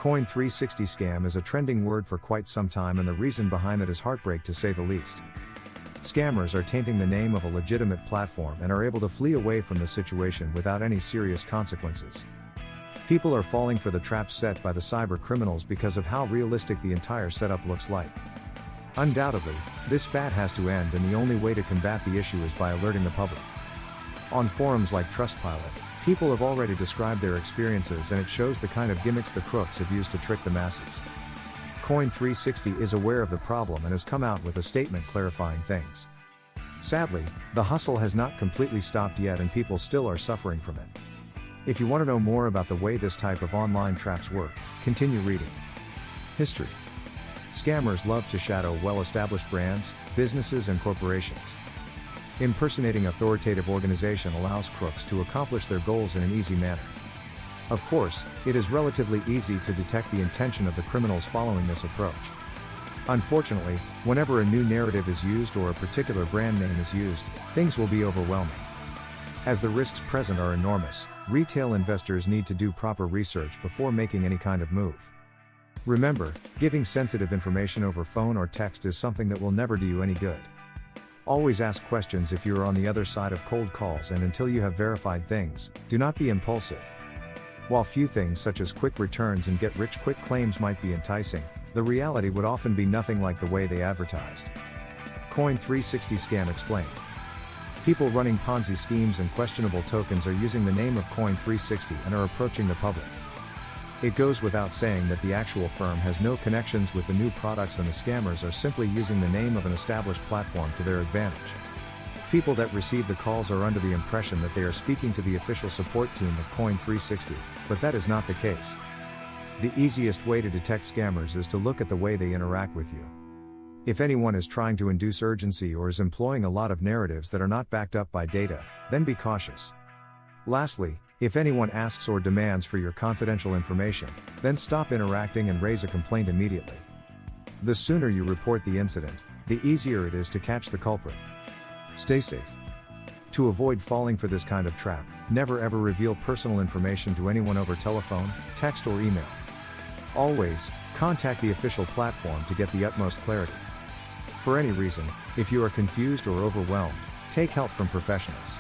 Coin360 Scam is a trending word for quite some time, and the reason behind it is heartbreak to say the least. Scammers are tainting the name of a legitimate platform and are able to flee away from the situation without any serious consequences. People are falling for the traps set by the cyber criminals because of how realistic the entire setup looks like. Undoubtedly, this fad has to end, and the only way to combat the issue is by alerting the public. On forums like Trustpilot, people have already described their experiences, and it shows the kind of gimmicks the crooks have used to trick the masses. Coin360 is aware of the problem and has come out with a statement clarifying things. Sadly, the hustle has not completely stopped yet, and people still are suffering from it. If you want to know more about the way this type of online traps work, continue reading. History. Scammers love to shadow well-established brands, businesses, and corporations. Impersonating authoritative organization allows crooks to accomplish their goals in an easy manner. Of course, it is relatively easy to detect the intention of the criminals following this approach. Unfortunately, whenever a new narrative is used or a particular brand name is used, things will be overwhelming. As the risks present are enormous, retail investors need to do proper research before making any kind of move. Remember, giving sensitive information over phone or text is something that will never do you any good. Always ask questions if you are on the other side of cold calls, and until you have verified things, do not be impulsive. While few things such as quick returns and get-rich-quick claims might be enticing, the reality would often be nothing like the way they advertised. Coin360 Scam explained. People running Ponzi schemes and questionable tokens are using the name of Coin360 and are approaching the public. It goes without saying that the actual firm has no connections with the new products, and the scammers are simply using the name of an established platform to their advantage. People that receive the calls are under the impression that they are speaking to the official support team of Coin360, but that is not the case. The easiest way to detect scammers is to look at the way they interact with you. If anyone is trying to induce urgency or is employing a lot of narratives that are not backed up by data, then be cautious. Lastly, if anyone asks or demands for your confidential information, then stop interacting and raise a complaint immediately. The sooner you report the incident, the easier it is to catch the culprit. Stay safe. To avoid falling for this kind of trap, never ever reveal personal information to anyone over telephone, text, or email. Always, contact the official platform to get the utmost clarity. For any reason, if you are confused or overwhelmed, take help from professionals.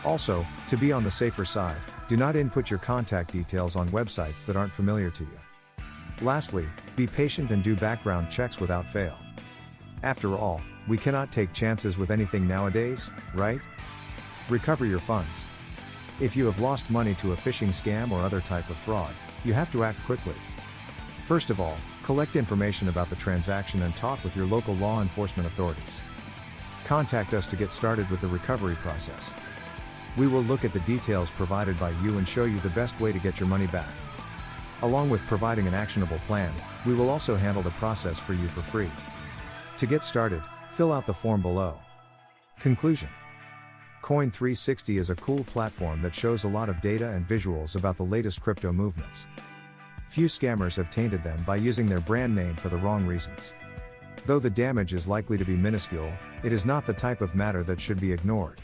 Also, to be on the safer side, do not input your contact details on websites that aren't familiar to you. Lastly, be patient and do background checks without fail. After all, we cannot take chances with anything nowadays, right? Recover your funds. If you have lost money to a phishing scam or other type of fraud, you have to act quickly. First of all, collect information about the transaction and talk with your local law enforcement authorities. Contact us to get started with the recovery process. We will look at the details provided by you and show you the best way to get your money back. Along with providing an actionable plan, we will also handle the process for you for free. To get started, fill out the form below. Conclusion. Coin360 is a cool platform that shows a lot of data and visuals about the latest crypto movements. Few scammers have tainted them by using their brand name for the wrong reasons. Though the damage is likely to be minuscule, it is not the type of matter that should be ignored.